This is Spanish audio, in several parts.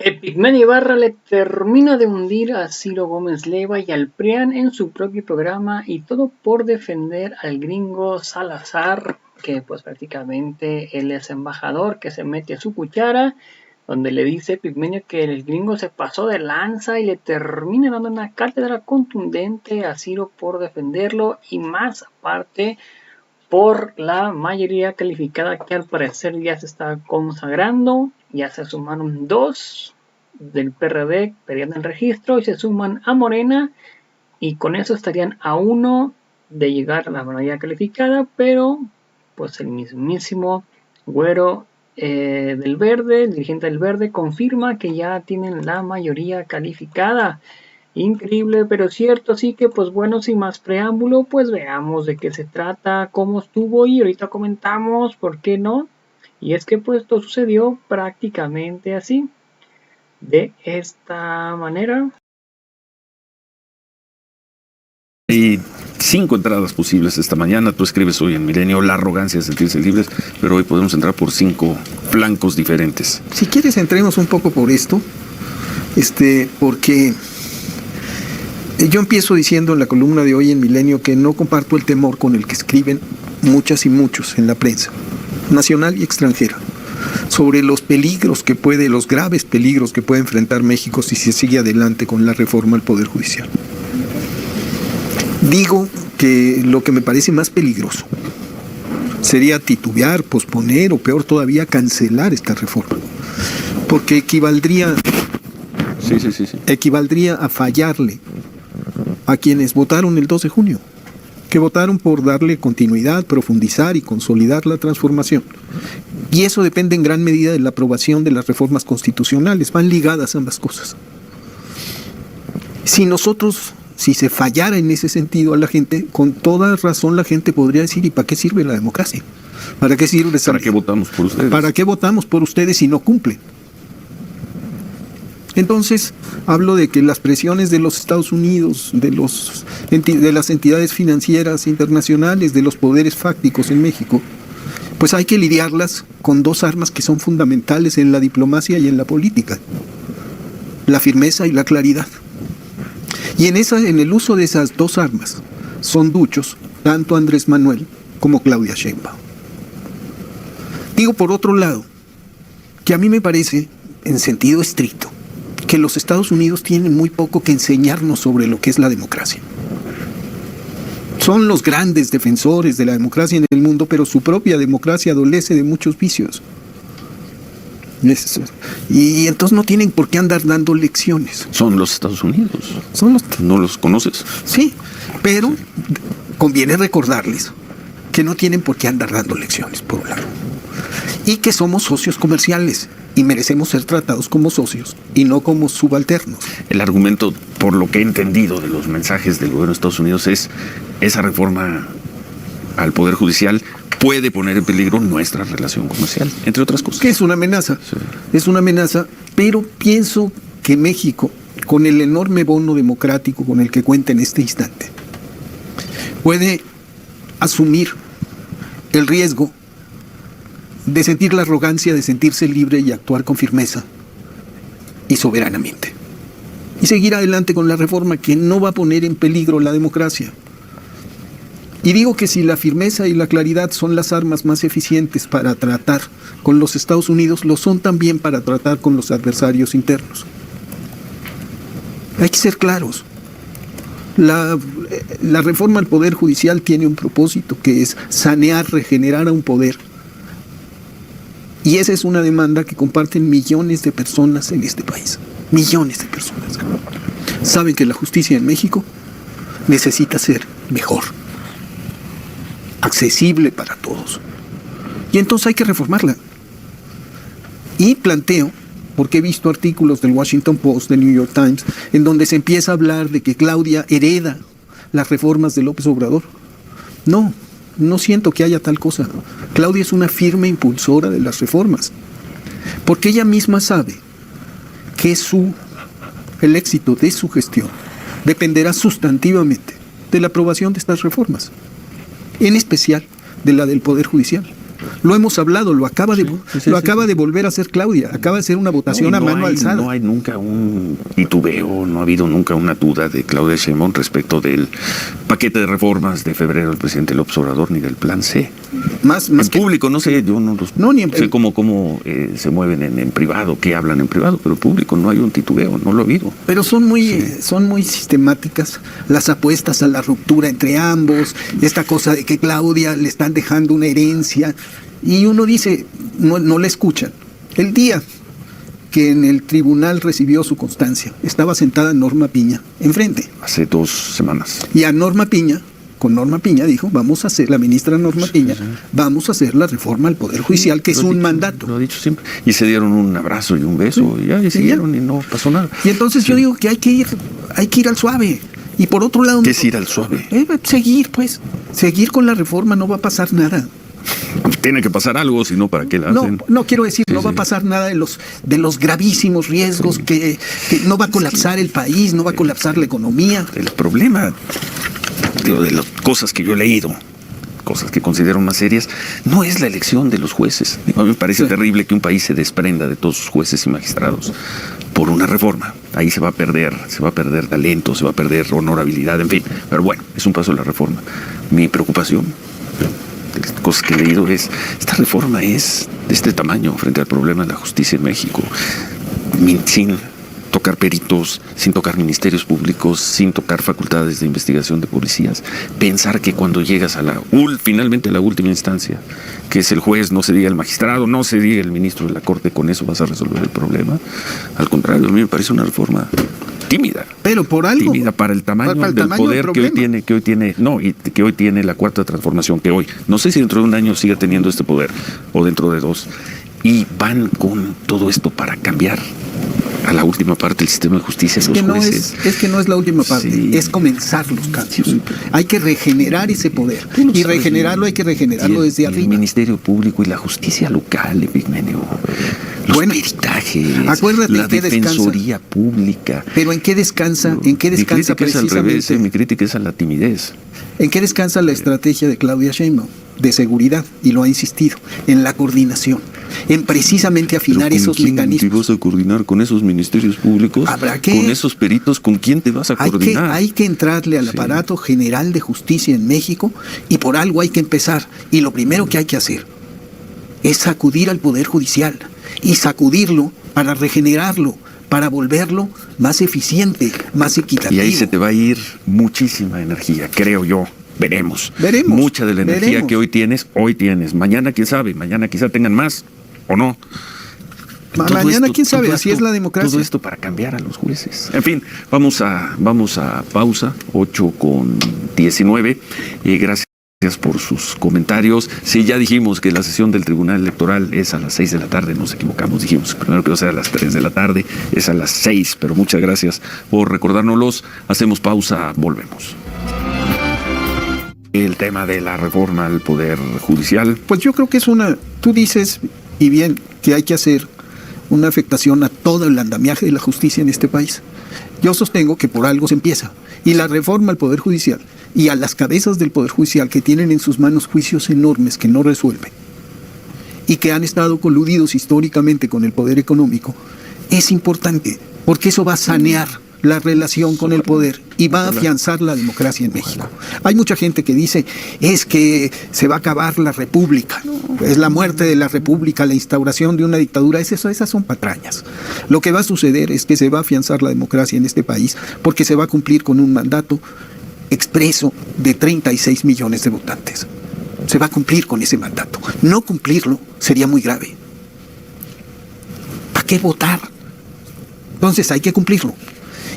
Epigmenio Ibarra le termina de hundir a Ciro Gómez Leiva y al PRIAN en su propio programa, y todo por defender al gringo Salazar, que pues prácticamente él es embajador, que se mete a su cuchara, donde le dice Epigmenio que el gringo se pasó de lanza y le termina dando una cátedra contundente a Ciro por defenderlo, y más aparte por la mayoría calificada que al parecer ya se está consagrando. Ya se sumaron dos del PRD, perdieron el registro y se suman a Morena, y con eso estarían a uno de llegar a la mayoría calificada, pero pues el mismísimo Güero del Verde, el dirigente del Verde, confirma que ya tienen la mayoría calificada. Increíble, pero cierto. Así que pues bueno, sin más preámbulo, pues veamos de qué se trata, cómo estuvo, y ahorita comentamos por qué no. Y es que pues todo sucedió prácticamente así, de esta manera. Hay 5 entradas posibles esta mañana. Tú escribes hoy en Milenio la arrogancia de sentirse libres, pero hoy podemos entrar por 5 flancos diferentes. Si quieres, entremos un poco por esto, porque yo empiezo diciendo en la columna de hoy en Milenio que no comparto el temor con el que escriben muchas y muchos en la prensa, nacional y extranjera, sobre los peligros los graves peligros que puede enfrentar México si se sigue adelante con la reforma al Poder Judicial. Digo que lo que me parece más peligroso sería titubear, posponer o peor todavía cancelar esta reforma, porque equivaldría a fallarle a quienes votaron el 2 de junio, que votaron por darle continuidad, profundizar y consolidar la transformación. Y eso depende en gran medida de la aprobación de las reformas constitucionales. Van ligadas ambas cosas. Si se fallara en ese sentido a la gente, con toda razón la gente podría decir: ¿y para qué sirve la democracia? ¿Para qué sirve? ¿Para qué votamos por ustedes? ¿Para qué votamos por ustedes si no cumplen? Entonces, hablo de que las presiones de los Estados Unidos, de las entidades financieras internacionales, de los poderes fácticos en México, pues hay que lidiarlas con dos armas que son fundamentales en la diplomacia y en la política: la firmeza y la claridad. Y en el uso de esas dos armas son duchos tanto Andrés Manuel como Claudia Sheinbaum. Digo, por otro lado, que a mí me parece, en sentido estricto, que los Estados Unidos tienen muy poco que enseñarnos sobre lo que es la democracia. Son los grandes defensores de la democracia en el mundo, pero su propia democracia adolece de muchos vicios. Y entonces no tienen por qué andar dando lecciones. Son los Estados Unidos. ¿No los conoces? Sí, pero conviene recordarles que no tienen por qué andar dando lecciones, por un lado. Y que somos socios comerciales y merecemos ser tratados como socios y no como subalternos. El argumento, por lo que he entendido de los mensajes del gobierno de Estados Unidos, es: esa reforma al Poder Judicial puede poner en peligro nuestra relación comercial, entre otras cosas. Que es una amenaza, sí. Es una amenaza, pero pienso que México, con el enorme bono democrático con el que cuenta en este instante, puede asumir el riesgo de sentir la arrogancia de sentirse libre y actuar con firmeza y soberanamente. Y seguir adelante con la reforma que no va a poner en peligro la democracia. Y digo que si la firmeza y la claridad son las armas más eficientes para tratar con los Estados Unidos, lo son también para tratar con los adversarios internos. Hay que ser claros. La reforma al Poder Judicial tiene un propósito, que es sanear, regenerar a un poder. Y esa es una demanda que comparten millones de personas en este país. Millones de personas. Saben que la justicia en México necesita ser mejor, accesible para todos. Y entonces hay que reformarla. Y planteo, porque he visto artículos del Washington Post, del New York Times, en donde se empieza a hablar de que Claudia hereda las reformas de López Obrador. No siento que haya tal cosa. Claudia es una firme impulsora de las reformas, porque ella misma sabe que el éxito de su gestión dependerá sustantivamente de la aprobación de estas reformas, en especial de la del Poder Judicial. Lo hemos hablado, lo acaba de volver a hacer Claudia, acaba de hacer una votación a mano alzada. No hay nunca un titubeo, no ha habido nunca una duda de Claudia Sheinbaum respecto del paquete de reformas de febrero del presidente López Obrador ni del plan C. Más en que público, no sé, yo no sé cómo se mueven en privado, qué hablan en privado, pero en público no hay un titubeo, no lo ha habido. Pero son muy sistemáticas las apuestas a la ruptura entre ambos, esta cosa de que Claudia le están dejando una herencia, y uno dice, no le escuchan. El día que en el tribunal recibió su constancia, estaba sentada Norma Piña enfrente. Hace 2 semanas. Y a Norma Piña dijo, vamos a hacer, la ministra Norma Piña, vamos a hacer la reforma al Poder Judicial, que es un mandato. Lo ha dicho siempre. Y se dieron un abrazo y un beso, y siguieron, y no pasó nada. Y entonces yo digo que hay que ir al suave. Y por otro lado... ¿Qué es ir al suave? Seguir con la reforma, no va a pasar nada. Tiene que pasar algo, si no, ¿para qué la hacen? No quiero decir, no va a pasar nada de los gravísimos riesgos que no va a colapsar el país, no va a colapsar la economía. El problema, de las cosas que yo he leído, cosas que considero más serias, no es la elección de los jueces. A mí me parece terrible que un país se desprenda de todos sus jueces y magistrados por una reforma. Ahí se va a perder talento, se va a perder honorabilidad, en fin. Pero bueno, es un paso de la reforma. Mi preocupación, de las cosas que he leído, es esta reforma es de este tamaño frente al problema de la justicia en México, sin tocar peritos, sin tocar ministerios públicos, sin tocar facultades de investigación de policías. Pensar que cuando llegas a finalmente a la última instancia, que es el juez, no se diga el magistrado, no se diga el ministro de la Corte, con eso vas a resolver el problema. Al contrario, a mí me parece una reforma tímida. Pero por algo. Tímida para el tamaño del poder que hoy tiene la Cuarta Transformación, que hoy, no sé si dentro de un año siga teniendo este poder, o dentro de 2, y van con todo esto para cambiar a la última parte del sistema de justicia. Es que no es la última parte, es comenzar los cambios. Sí. Hay que regenerar ese poder, y regenerarlo hay que regenerarlo desde arriba. El Ministerio Público y la justicia local, Epigmenio, los peritajes, acuérdate la defensoría pública. Pero ¿en qué descansa? Mi crítica precisamente? Es al revés, mi crítica es a la timidez. ¿En qué descansa la estrategia de Claudia Sheinbaum? De seguridad, y lo ha insistido, en la coordinación, en precisamente afinar esos mecanismos. ¿Te vas a coordinar con esos ministerios públicos? ¿Con esos peritos? ¿Con quién te vas a coordinar? Hay que entrarle al aparato general de justicia en México, y por algo hay que empezar. Y lo primero que hay que hacer es sacudir al Poder Judicial, y sacudirlo para regenerarlo, para volverlo más eficiente, más equitativo. Y ahí se te va a ir muchísima energía, creo yo. Veremos. Mucha de la energía que hoy tienes. Mañana, quién sabe. Mañana quizá tengan más o no. Mañana, quién sabe. Así es la democracia. Todo esto para cambiar a los jueces. En fin, vamos a pausa. 8:19. Gracias por sus comentarios. Sí, ya dijimos que la sesión del Tribunal Electoral es a las 6 de la tarde. Nos equivocamos. Dijimos primero que iba a ser a las 3 de la tarde. Es a las 6. Pero muchas gracias por recordárnoslos. Hacemos pausa. Volvemos. El tema de la reforma al Poder Judicial. Pues yo creo que tú dices, y bien, que hay que hacer una afectación a todo el andamiaje de la justicia en este país. Yo sostengo que por algo se empieza. Y la reforma al Poder Judicial y a las cabezas del Poder Judicial, que tienen en sus manos juicios enormes que no resuelven y que han estado coludidos históricamente con el poder económico, es importante, porque eso va a sanear la relación con el poder y va a afianzar la democracia en México. Hay mucha gente que dice, es que se va a acabar la república, es la muerte de la república, la instauración de una dictadura. Esas son patrañas. Lo que va a suceder es que se va a afianzar la democracia en este país, porque se va a cumplir con un mandato expreso de 36 millones de votantes. Se va a cumplir con ese mandato. No cumplirlo sería muy grave. ¿Para qué votar? Entonces hay que cumplirlo.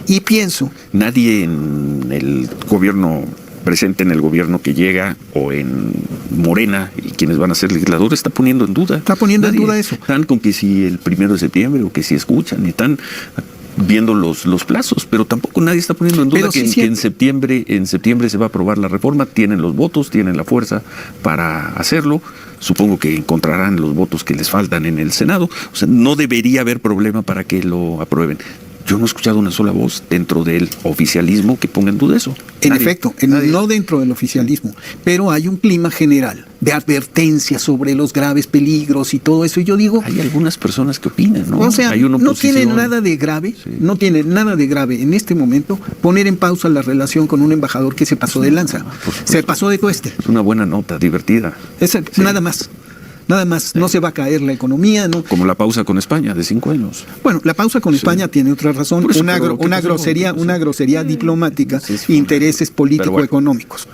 Y pienso... Nadie en el gobierno presente, en el gobierno que llega, o en Morena, y quienes van a ser legisladores, está poniendo en duda. Está poniendo en duda eso. Están con que si el 1 de septiembre, o que si escuchan, y están viendo los plazos, pero tampoco nadie está poniendo en duda que en septiembre se va a aprobar la reforma. Tienen los votos, tienen la fuerza para hacerlo. Supongo que encontrarán los votos que les faltan en el Senado. O sea, no debería haber problema para que lo aprueben. Yo no he escuchado una sola voz dentro del oficialismo que ponga en duda eso. En efecto, no dentro del oficialismo, pero hay un clima general de advertencia sobre los graves peligros y todo eso. Y yo digo... Hay algunas personas que opinan, ¿no? O sea, hay una no tiene nada de grave, no tiene nada de grave en este momento poner en pausa la relación con un embajador que se pasó de lanza. Se pasó de cueste. Es una buena nota, divertida. Nada más. Nada más, no se va a caer la economía, ¿no? Como la pausa con España de 5 años. Bueno, la pausa con España tiene otra razón, una grosería diplomática, intereses político-económicos.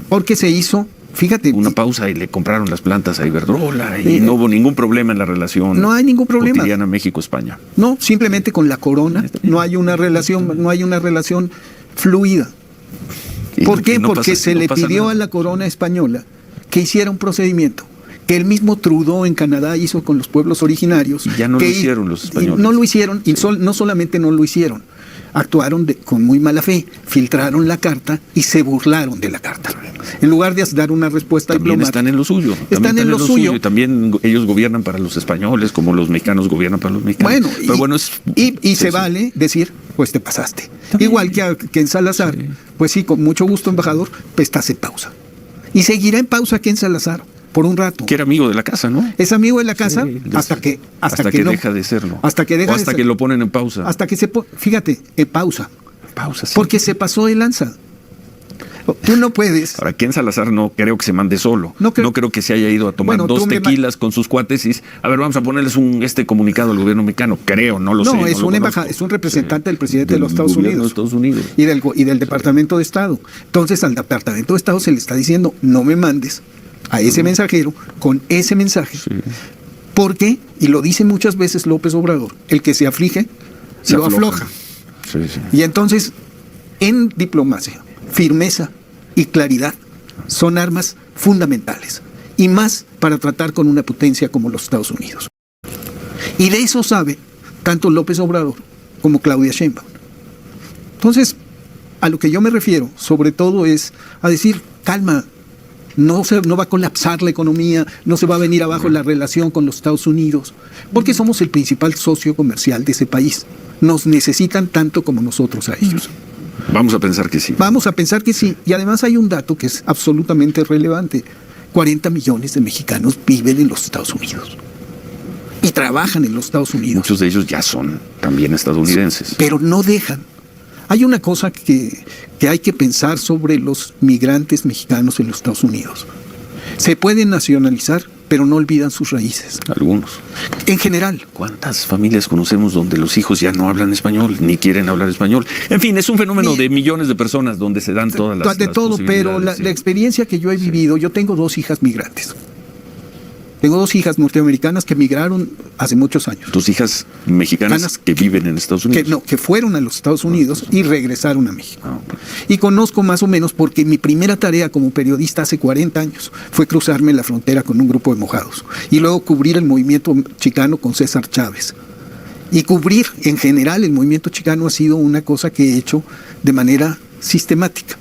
Porque se hizo, fíjate. Una pausa y le compraron las plantas a Iberdrola y no hubo ningún problema en la relación. No hay ningún problema. Cotidiana México-España. No, simplemente con la corona no hay una relación fluida. ¿Por qué? Porque se le pidió a la corona española que hiciera un procedimiento que el mismo Trudeau en Canadá hizo con los pueblos originarios. Y ya no lo hicieron los españoles. No lo hicieron, y no solamente no lo hicieron, actuaron con muy mala fe, filtraron la carta y se burlaron de la carta. En lugar de dar una respuesta también diplomática. Están en lo suyo. Están en lo suyo. Y también ellos gobiernan para los españoles, como los mexicanos gobiernan para los mexicanos. Bueno, y se vale decir, pues te pasaste. También. Igual que en Salazar, pues sí, con mucho gusto, embajador, pues estás en pausa. Y seguirá en pausa Ken Salazar por un rato. Que era amigo de la casa, ¿no? Es amigo de la casa hasta que no, deja de serlo. Hasta que lo ponen en pausa. Hasta que fíjate, en pausa. Pausa, sí. Porque se pasó de lanza. Tú no puedes. Ahora, Ken Salazar no creo que se mande solo. No creo que se haya ido a tomar 2 tequilas con sus cuates y a ver, vamos a ponerles comunicado al gobierno mexicano. Creo, no lo sé. No, es un representante del presidente de los Estados Unidos. Y del Departamento de Estado. Entonces, al Departamento de Estado se le está diciendo, no me mandes a ese mensajero con ese mensaje. Sí. Porque, y lo dice muchas veces López Obrador, el que se aflige, lo afloja. Sí. Y entonces, en diplomacia, firmeza y claridad son armas fundamentales, y más para tratar con una potencia como los Estados Unidos. Y de eso sabe tanto López Obrador como Claudia Sheinbaum. Entonces, a lo que yo me refiero, sobre todo, es a decir, calma, no va a colapsar la economía, no se va a venir abajo la relación con los Estados Unidos, porque somos el principal socio comercial de ese país. Nos necesitan tanto como nosotros a ellos. Vamos a pensar que sí. Vamos a pensar que sí. Y además hay un dato que es absolutamente relevante. 40 millones de mexicanos viven en los Estados Unidos. Y trabajan en los Estados Unidos. Muchos de ellos ya son también estadounidenses. Pero no dejan. Hay una cosa que hay que pensar sobre los migrantes mexicanos en los Estados Unidos. Se pueden nacionalizar, pero no olvidan sus raíces. Algunos. En general. ¿Cuántas familias conocemos donde los hijos ya no hablan español, ni quieren hablar español? En fin, es un fenómeno de millones de personas donde se dan todas las todo, pero la experiencia que yo he vivido, yo tengo 2 hijas migrantes. Tengo 2 hijas norteamericanas que migraron hace muchos años. ¿Tus hijas mexicanas que viven en Estados Unidos? Que fueron a los Estados Unidos y regresaron a México. Y conozco más o menos porque mi primera tarea como periodista hace 40 años fue cruzarme la frontera con un grupo de mojados y luego cubrir el movimiento chicano con César Chávez. Y cubrir en general el movimiento chicano ha sido una cosa que he hecho de manera sistemática.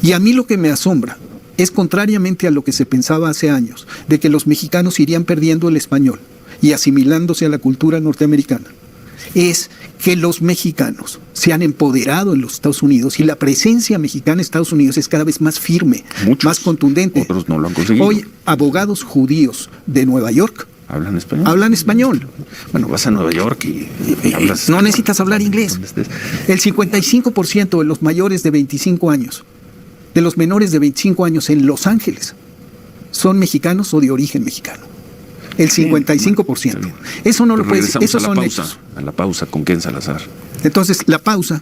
Y a mí lo que me asombra es, contrariamente a lo que se pensaba hace años, de que los mexicanos irían perdiendo el español y asimilándose a la cultura norteamericana, es que los mexicanos se han empoderado en los Estados Unidos y la presencia mexicana en Estados Unidos es cada vez más firme, más contundente. Otros no lo han conseguido. Hoy, abogados judíos de Nueva York ¿hablan español? Hablan español. Bueno, vas a Nueva York y hablas... No necesitas hablar inglés. El 55% de los mayores de 25 años, de los menores de 25 años en Los Ángeles, son mexicanos o de origen mexicano. El 55%. Eso no lo puede decir. Esos son hechos. A la pausa con Ken Salazar. Entonces, la pausa,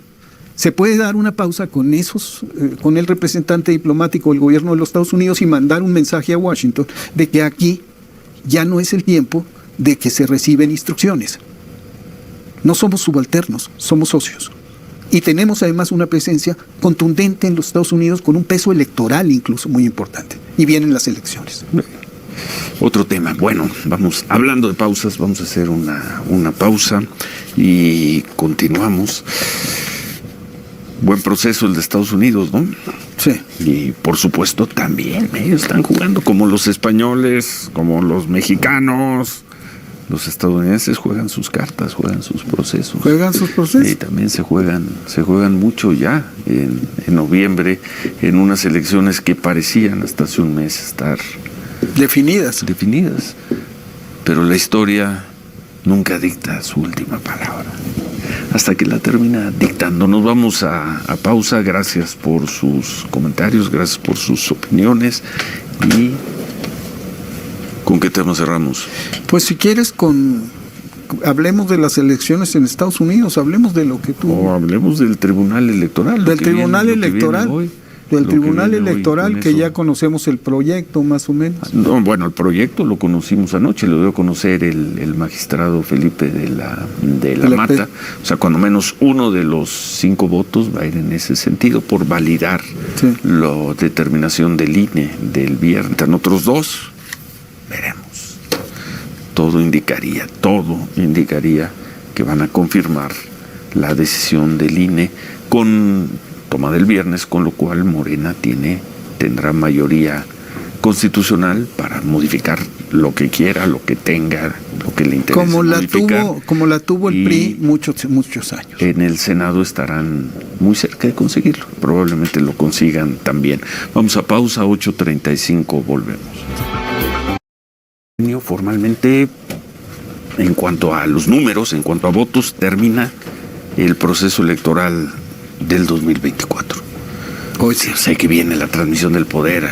se puede dar una pausa con con el representante diplomático del gobierno de los Estados Unidos y mandar un mensaje a Washington de que aquí ya no es el tiempo de que se reciben instrucciones. No somos subalternos, somos socios. Y tenemos además una presencia contundente en los Estados Unidos con un peso electoral incluso muy importante. Y vienen las elecciones. Otro tema. Bueno, vamos, hablando de pausas, vamos a hacer una pausa y continuamos. Buen proceso el de Estados Unidos, ¿no? Sí. Y por supuesto también ellos están jugando como los españoles, como los mexicanos. Los estadounidenses juegan sus cartas, juegan sus procesos. ¿Juegan sus procesos? Y también se juegan mucho ya en noviembre, en unas elecciones que parecían hasta hace un mes estar definidas. Pero la historia nunca dicta su última palabra, hasta que la termina dictando. Nos vamos a pausa. Gracias por sus comentarios, gracias por sus opiniones. ¿Y con qué tema cerramos? Pues si quieres, hablemos de las elecciones en Estados Unidos, hablemos de lo que tú... O hablemos del Tribunal Electoral. Del Tribunal Electoral. Del Tribunal Electoral, que ya conocemos el proyecto, más o menos. No, bueno, el proyecto lo conocimos anoche, lo dio a conocer el magistrado Felipe de la Mata. O sea, cuando menos uno de los 5 votos va a ir en ese sentido, por validar la determinación del INE del viernes. En otros 2, veremos. Todo indicaría que van a confirmar la decisión del INE con toma del viernes, con lo cual Morena tendrá mayoría constitucional para modificar lo que quiera, lo que tenga, lo que le interese modificar. Como la tuvo el PRI muchos años. En el Senado estarán muy cerca de conseguirlo, probablemente lo consigan también. Vamos a pausa, 8:35, volvemos. Formalmente, en cuanto a los números, en cuanto a votos, termina el proceso electoral del 2024. Hoy sé que viene la transmisión del poder,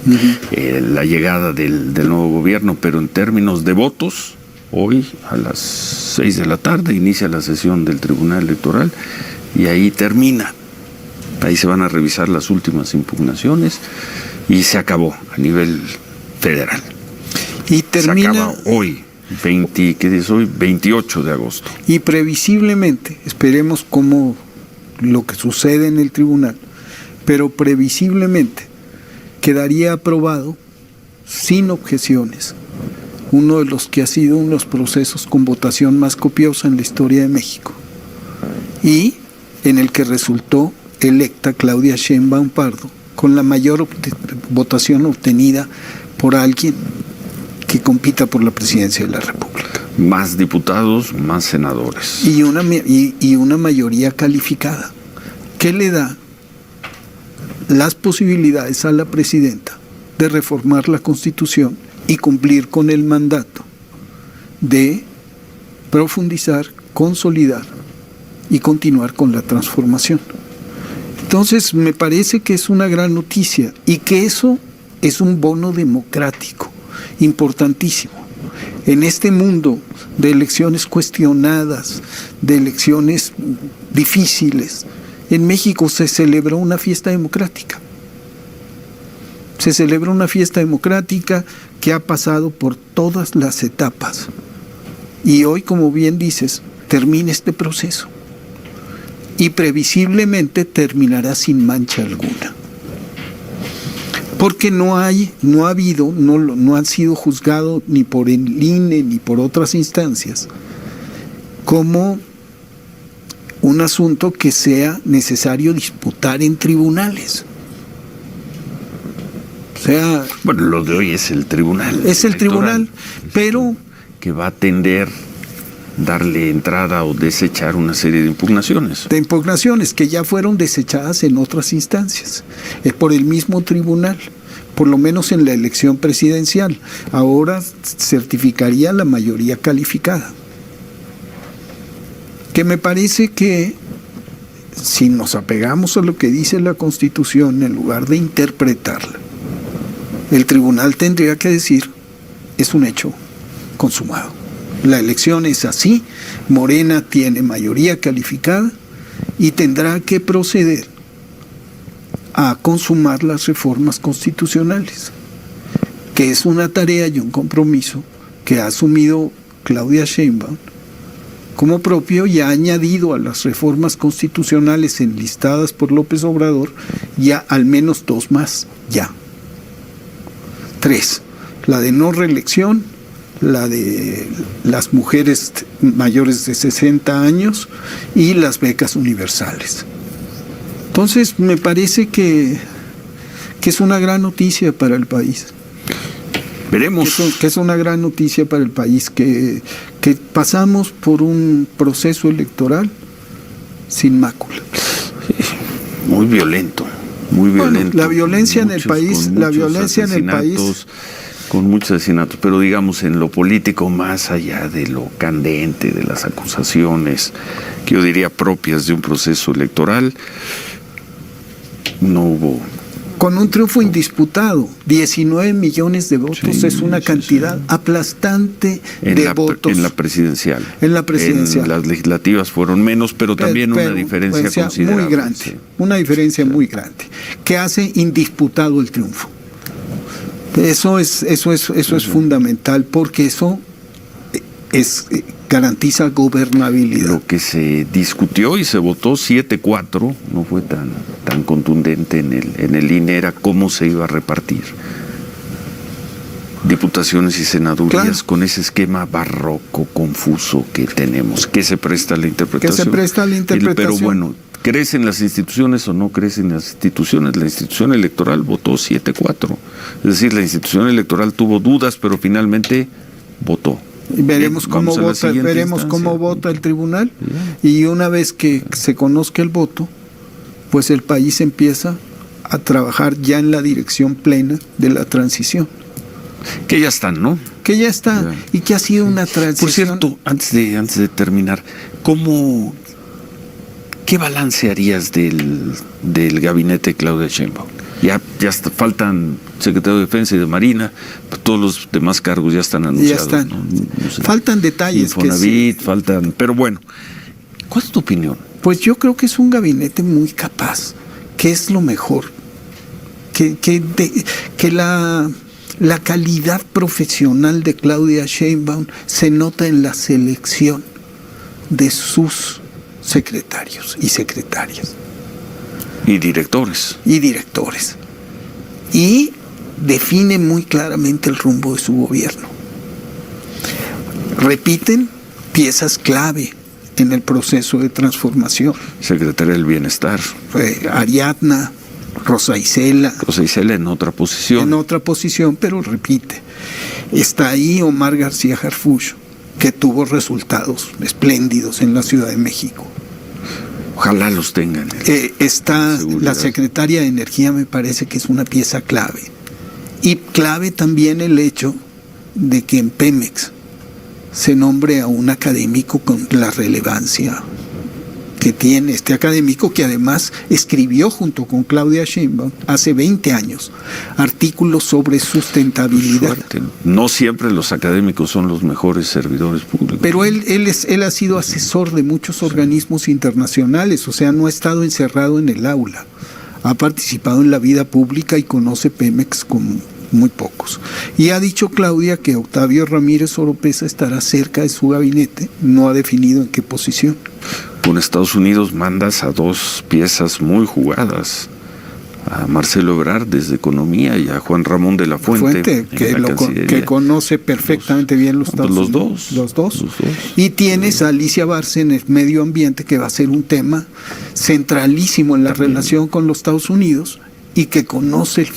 la llegada del nuevo gobierno, pero en términos de votos, hoy a las 6 de la tarde inicia la sesión del Tribunal Electoral y ahí termina. Ahí se van a revisar las últimas impugnaciones y se acabó a nivel federal. Y termina... Se acaba hoy. 28 de agosto. Y previsiblemente, esperemos cómo lo que sucede en el tribunal, pero previsiblemente quedaría aprobado sin objeciones uno de los que ha sido uno de los procesos con votación más copiosa en la historia de México y en el que resultó electa Claudia Sheinbaum Pardo con la mayor votación obtenida por alguien que compita por la presidencia de la República. Más diputados, más senadores. Y una mayoría calificada, que le da las posibilidades a la presidenta de reformar la Constitución y cumplir con el mandato de profundizar, consolidar y continuar con la transformación. Entonces, me parece que es una gran noticia y que eso es un bono democrático importantísimo. En este mundo de elecciones cuestionadas, de elecciones difíciles, en México se celebró una fiesta democrática. Se celebra una fiesta democrática que ha pasado por todas las etapas. Y hoy, como bien dices, termina este proceso. Y previsiblemente terminará sin mancha alguna. Porque no han sido juzgados ni por el INE ni por otras instancias como un asunto que sea necesario disputar en tribunales. O sea, bueno, lo de hoy es el tribunal. Es el tribunal, pero que va a tender darle entrada o desechar una serie de impugnaciones. De impugnaciones que ya fueron desechadas en otras instancias, por el mismo tribunal, por lo menos en la elección presidencial. Ahora certificaría la mayoría calificada. Que me parece que si nos apegamos a lo que dice la Constitución, en lugar de interpretarla, el tribunal tendría que decir, es un hecho consumado. La elección es así, Morena tiene mayoría calificada y tendrá que proceder a consumar las reformas constitucionales, que es una tarea y un compromiso que ha asumido Claudia Sheinbaum como propio y ha añadido a las reformas constitucionales enlistadas por López Obrador ya al menos 2 más, ya. 3, la de no reelección, la de las mujeres mayores de 60 años y las becas universales. Entonces, me parece que es una gran noticia para el país. Veremos. Que es una gran noticia para el país, que pasamos por un proceso electoral sin mácula. Muy violento, muy violento. Bueno, la violencia en el país, con muchos asesinatos, pero digamos en lo político, más allá de lo candente, de las acusaciones, que yo diría propias de un proceso electoral, no hubo. Con un triunfo indisputado, 19 millones de votos, sí, es una cantidad aplastante de votos. En la presidencial. En la presidencial. En las legislativas fueron menos, pero también una diferencia considerable. Muy grande, sí. Una diferencia muy grande, que hace indisputado el triunfo. Eso es fundamental, porque eso garantiza gobernabilidad. Lo que se discutió y se votó 7-4 no fue tan contundente en el INE, era cómo se iba a repartir diputaciones y senadurías, claro, con ese esquema barroco, confuso que tenemos, que se presta a la interpretación. Pero bueno, ¿crees en las instituciones o no crees en las instituciones? La institución electoral votó 7-4. Es decir, la institución electoral tuvo dudas, pero finalmente votó. Veremos cómo vota el tribunal. Bien. Y una vez que se conozca el voto, pues el país empieza a trabajar ya en la dirección plena de la transición. Que ya están, ¿no? Que ya está, ya. Y que ha sido una transición. Por cierto, antes de terminar, ¿qué balance harías del gabinete de Claudia Sheinbaum? Ya faltan secretario de Defensa y de Marina, todos los demás cargos ya están anunciados. Ya están. No sé, faltan detalles. Infonavit, pero bueno, ¿cuál es tu opinión? Pues yo creo que es un gabinete muy capaz, que es lo mejor, que la calidad profesional de Claudia Sheinbaum se nota en la selección de sus secretarios y secretarias. Y directores. Y define muy claramente el rumbo de su gobierno. Repiten piezas clave en el proceso de transformación. Secretaria del Bienestar. Ariadna, Rosa Isela. En otra posición. Pero repite. Está ahí Omar García Harfuch, que tuvo resultados espléndidos en la Ciudad de México. Ojalá los tengan. Está la secretaria de Energía, me parece que es una pieza clave. Y clave también el hecho de que en Pemex se nombre a un académico con la relevancia que tiene este académico, que además escribió junto con Claudia Sheinbaum hace 20 años artículos sobre sustentabilidad. Suerte. No siempre los académicos son los mejores servidores públicos. Pero él ha sido asesor de muchos organismos internacionales, o sea, no ha estado encerrado en el aula. Ha participado en la vida pública y conoce Pemex como muy pocos. Y ha dicho Claudia que Octavio Ramírez Oropeza estará cerca de su gabinete, no ha definido en qué posición. Con Estados Unidos mandas a dos piezas muy jugadas, a Marcelo Ebrard desde Economía y a Juan Ramón de la Fuente que conoce perfectamente bien los Estados Unidos. Los dos. Y tienes a Alicia Bárcenas, Medio Ambiente, que va a ser un tema centralísimo en la relación con los Estados Unidos y que conoce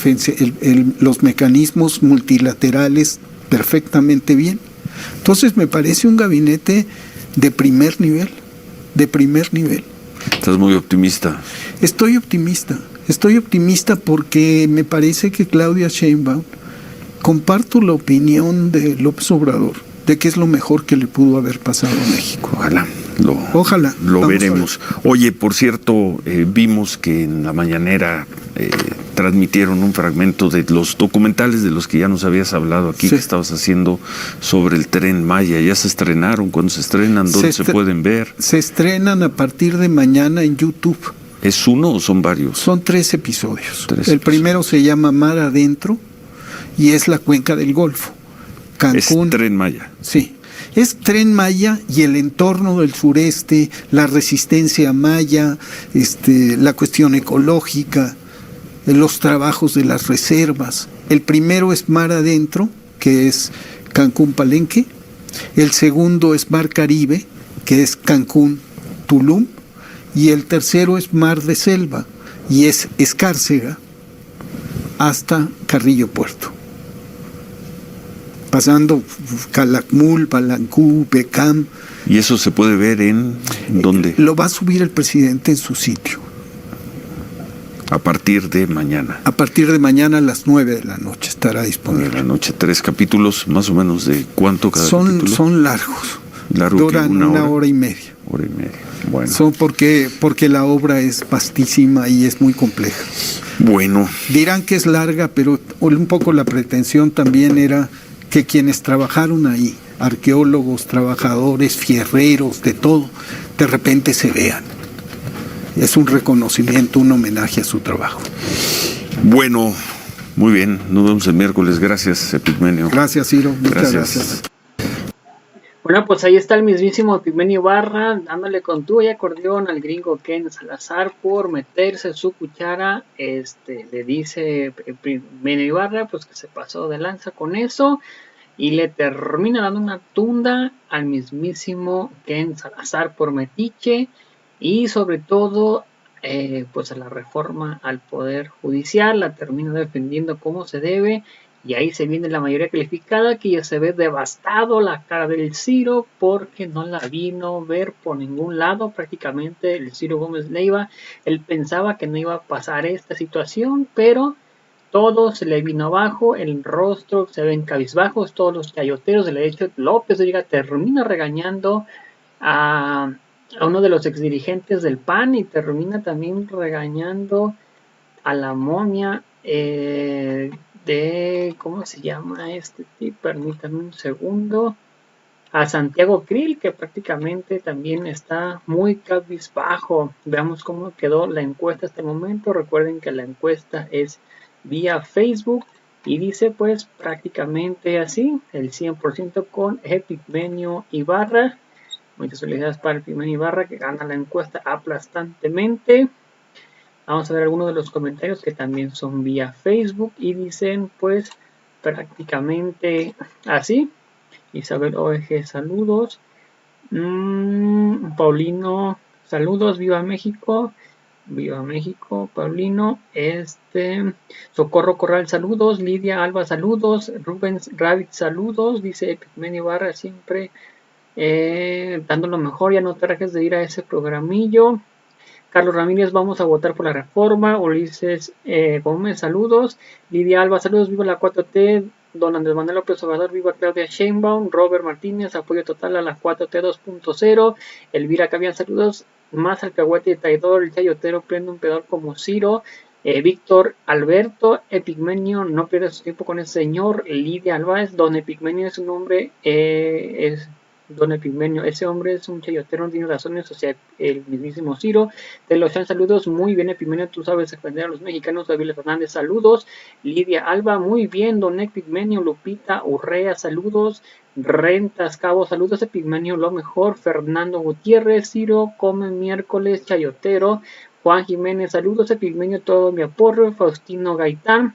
los mecanismos multilaterales perfectamente bien. Entonces me parece un gabinete de primer nivel. ¿Estás muy optimista? Estoy optimista porque me parece que Claudia Sheinbaum, comparto la opinión de López Obrador, de que es lo mejor que le pudo haber pasado a México. Ojalá lo veremos. Oye, por cierto, vimos que en la mañanera transmitieron un fragmento de los documentales de los que ya nos habías hablado aquí, sí, que estabas haciendo sobre el Tren Maya. ¿Ya se estrenaron? ¿Cuándo se estrenan? ¿Dónde se pueden ver? Se estrenan a partir de mañana en YouTube. ¿Es uno o son varios? Son 3 episodios. El primero se llama Mar Adentro y es la cuenca del Golfo. Cancún. Es Tren Maya. Sí. Es Tren Maya y el entorno del sureste, la resistencia maya, la cuestión ecológica, los trabajos de las reservas. El primero es Mar Adentro, que es Cancún Palenque. El segundo es Mar Caribe, que es Cancún Tulum. Y el tercero es Mar de Selva, y es Escárcega hasta Carrillo Puerto. pasando Calakmul, Palancú, Pecam. ¿Y eso se puede ver en dónde? Lo va a subir el presidente en su sitio. A partir de mañana. A partir de mañana a las 9 de la noche estará 9 disponible. de la noche, 3 capítulos, más o menos de cuánto cada capítulo. Son largos. Largo, duran una hora y media. Hora y media. Bueno. Son porque la obra es vastísima y es muy compleja. Bueno. Dirán que es larga, pero un poco la pretensión también era que quienes trabajaron ahí, arqueólogos, trabajadores, fierreros, de todo, de repente se vean. Es un reconocimiento, un homenaje a su trabajo. Bueno, muy bien. Nos vemos el miércoles. Gracias, Epigmenio. Gracias, Ciro. Muchas gracias. Bueno, pues ahí está el mismísimo Epigmenio Ibarra dándole con tuba y acordeón al gringo Ken Salazar por meterse su cuchara. Le dice Epigmenio Ibarra pues que se pasó de lanza con eso y le termina dando una tunda al mismísimo Ken Salazar por metiche y sobre todo pues a la reforma al poder judicial. La termina defendiendo como se debe. Y ahí se viene la mayoría calificada, que ya se ve devastado la cara del Ciro porque no la vino a ver por ningún lado. Prácticamente el Ciro Gómez Leiva, él pensaba que no iba a pasar esta situación, pero todo se le vino abajo, el rostro se ven cabizbajos, todos los chayoteros. De hecho, López Dóriga termina regañando a uno de los exdirigentes del PAN y termina también regañando a la momia ¿cómo se llama este tipo? Permítanme un segundo. A Santiago Krill, que prácticamente también está muy cabizbajo. Veamos cómo quedó la encuesta hasta el momento. Recuerden que la encuesta es vía Facebook y dice pues prácticamente así, el 100% con Epigmenio Ibarra. Muchas felicidades para Epigmenio Ibarra, que gana la encuesta aplastantemente. Vamos a ver algunos de los comentarios que también son vía Facebook y dicen pues prácticamente así. Isabel OEG, saludos. Paulino, saludos, viva México. Viva México, Paulino. Socorro Corral, saludos. Lidia Alba, saludos. Rubens Rabbit, saludos. Dice Epigmenio Ibarra, siempre dando lo mejor. Ya no te dejes de ir a ese programillo. Carlos Ramírez, vamos a votar por la reforma. Ulises Gómez, saludos. Lidia Alba, saludos. Viva la 4T. Don Andrés Manuel López Obrador, viva Claudia Sheinbaum. Robert Martínez, apoyo total a la 4T 2.0. Elvira Cabian, saludos. Más alcahuete y traidor. El chayotero prende un pedor como Ciro. Víctor Alberto, Epigmenio, no pierdas su tiempo con ese señor. Lidia Álvarez, don Epigmenio es un hombre, Don Epigmenio, ese hombre es un chayotero, no tiene razones, o sea, el mismísimo Ciro. De los saludos, muy bien Epigmenio, tú sabes defender a los mexicanos. David Fernández, saludos. Lidia Alba, muy bien. Don Epigmenio. Lupita Urrea, saludos. Rentas Cabo, saludos Epigmenio, lo mejor. Fernando Gutiérrez, Ciro come miércoles, chayotero. Juan Jiménez, saludos Epigmenio, todo mi aporro. Faustino Gaitán,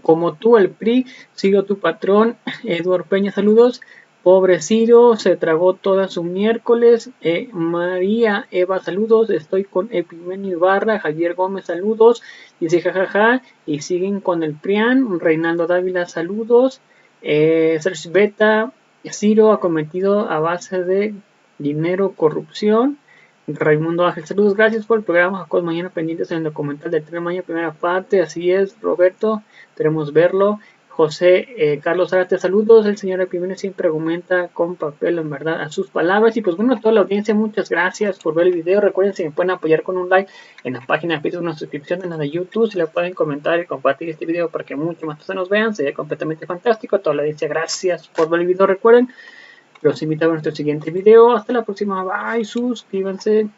como tú el PRI, Ciro tu patrón. Eduardo Peña, saludos. Pobre Ciro, se tragó toda su miércoles. María Eva, saludos. Estoy con Epigmenio Ibarra. Javier Gómez, saludos. Dice jajaja. Y siguen con el PRIAN. Reinaldo Dávila, saludos. Sergio Beta, Ciro ha cometido a base de dinero, corrupción. Raimundo Ángel, saludos. Gracias por el programa. Jacob, mañana pendientes en el documental de Tren de Maya, primera parte. Así es, Roberto. Queremos verlo. José Carlos Arate, saludos. El señor Epigmenio siempre argumenta con papel, en verdad, a sus palabras. Y pues bueno, a toda la audiencia, muchas gracias por ver el video. Recuerden, si me pueden apoyar con un like en la página de Facebook, una suscripción en la de YouTube, si le pueden comentar y compartir este video para que muchos más personas vean, sería completamente fantástico. A toda la audiencia, gracias por ver el video. Recuerden, los invito a ver nuestro siguiente video. Hasta la próxima. Bye, suscríbanse.